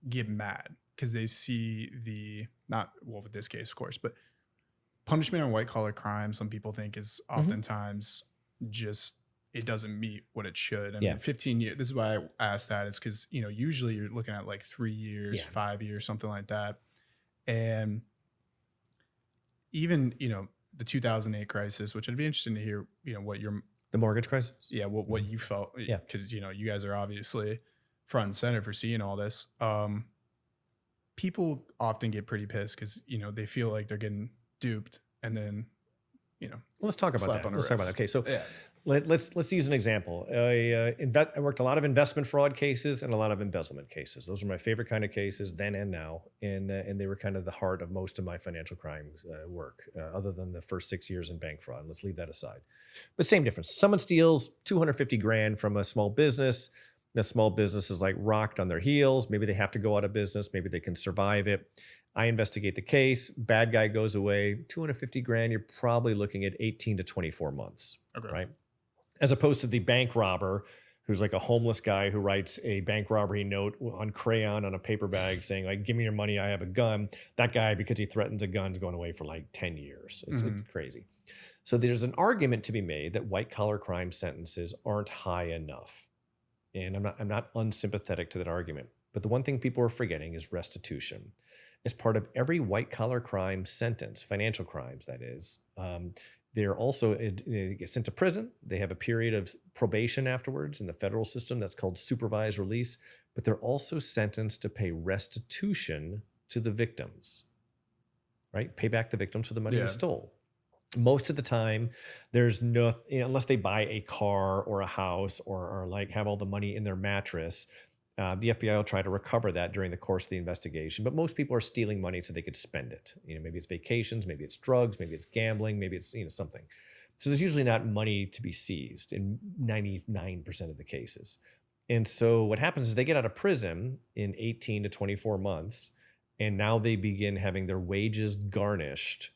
get mad because they see not, well, with this case, of course, but punishment on white collar crime, some people think is Mhm. oftentimes just, it doesn't meet what it should. I Yeah. mean, 15 years, this is why I asked that, is because, usually you're looking at like 3 years, Yeah. 5 years, something like that. And even, the 2008 crisis, which I'd be interested to hear, what your, The mortgage crisis. yeah, what Mhm. you felt, Yeah. because, you guys are obviously front and center for seeing all this. People often get pretty pissed because, they feel like they're getting duped, and then, Let's talk about slap that. on the Let's talk about wrist. that. Okay, so Yeah. let's use an example. I worked a lot of investment fraud cases and a lot of embezzlement cases. Those are my favorite kind of cases then and now, and they were kind of the heart of most of my financial crimes work, other than the first 6 years in bank fraud. Let's leave that aside. But same difference. Someone steals 250 grand from a small business. The small business is like rocked on their heels. Maybe they have to go out of business. Maybe they can survive it. I investigate the case. Bad guy goes away. 250 grand. You're probably looking at 18 to 24 months, Okay. right? As opposed to the bank robber who's like a homeless guy who writes a bank robbery note on crayon on a paper bag saying like, give me your money, I have a gun. That guy, because he threatens a gun, is going away for like 10 years. It's crazy. So there's an argument to be made that white collar crime sentences aren't high enough. And I'm not unsympathetic to that argument. But the one thing people are forgetting is restitution. As part of every white collar crime sentence, financial crimes, that is, they're also they get sent to prison. They have a period of probation afterwards in the federal system that's called supervised release. But they're also sentenced to pay restitution to the victims, right? Pay back the victims for the money they stole. Most of the time, there's no, unless they buy a car or a house or like have all the money in their mattress, the FBI will try to recover that during the course of the investigation. But most people are stealing money so they could spend it. Maybe it's vacations, maybe it's drugs, maybe it's gambling, maybe it's something. So there's usually not money to be seized in 99% of the cases. And so what happens is they get out of prison in 18 to 24 months, and now they begin having their wages garnished,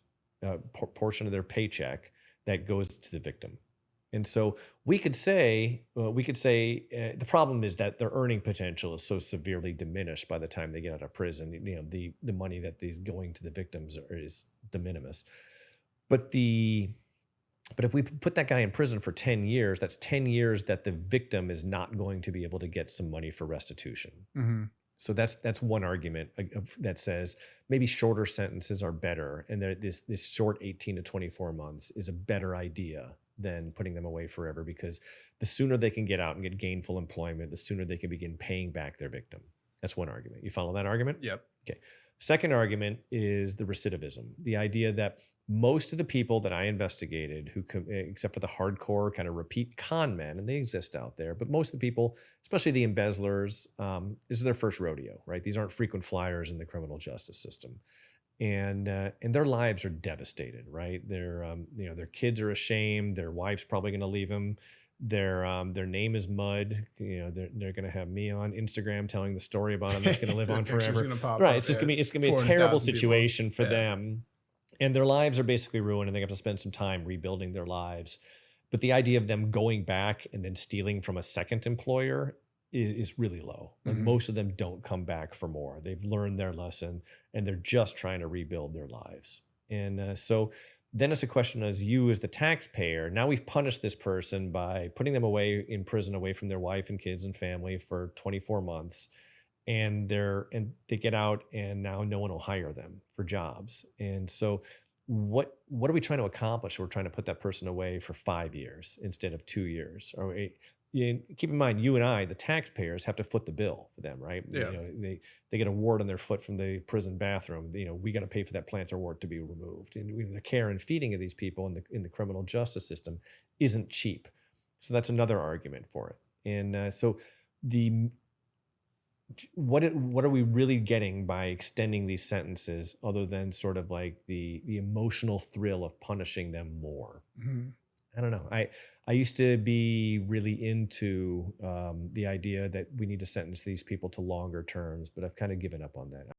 portion of their paycheck that goes to the victim. And so we could say the problem is that their earning potential is so severely diminished by the time they get out of prison. The money that is going to the victims is de minimis. But if we put that guy in prison for 10 years, that's 10 years that the victim is not going to be able to get some money for restitution. Mm-hmm. So that's one argument that says maybe shorter sentences are better, and this short 18 to 24 months is a better idea than putting them away forever, because the sooner they can get out and get gainful employment, the sooner they can begin paying back their victim. That's one argument. You follow that argument? Yep. Okay. Second argument is the recidivism, the idea that most of the people that I investigated except for the hardcore kind of repeat con men, and they exist out there, but most of the people, especially the embezzlers, this is their first rodeo, right? These aren't frequent flyers in the criminal justice system. And their lives are devastated, right? Their kids are ashamed. Their wife's probably going to leave them. Their name is mud. They're going to have me on Instagram telling the story about them that's going to live on forever. Right? It's going to be a terrible situation for them, and their lives are basically ruined, and they have to spend some time rebuilding their lives. But the idea of them going back and then stealing from a second employer is really low. Like most of them don't come back for more. They've learned their lesson, and they're just trying to rebuild their lives. And so then it's a question as you as the taxpayer, now we've punished this person by putting them away in prison, away from their wife and kids and family for 24 months. And they get out, and now no one will hire them for jobs. And so what are we trying to accomplish? We're trying to put that person away for 5 years instead of 2 years. Or keep in mind, you and I, the taxpayers, have to foot the bill for them, right? Yeah. They get a wart on their foot from the prison bathroom. We got to pay for that plantar wart to be removed. And the care and feeding of these people in the criminal justice system isn't cheap. So that's another argument for it. And so what are we really getting by extending these sentences, other than sort of like the emotional thrill of punishing them more? I don't know. I used to be really into the idea that we need to sentence these people to longer terms, but I've kind of given up on that.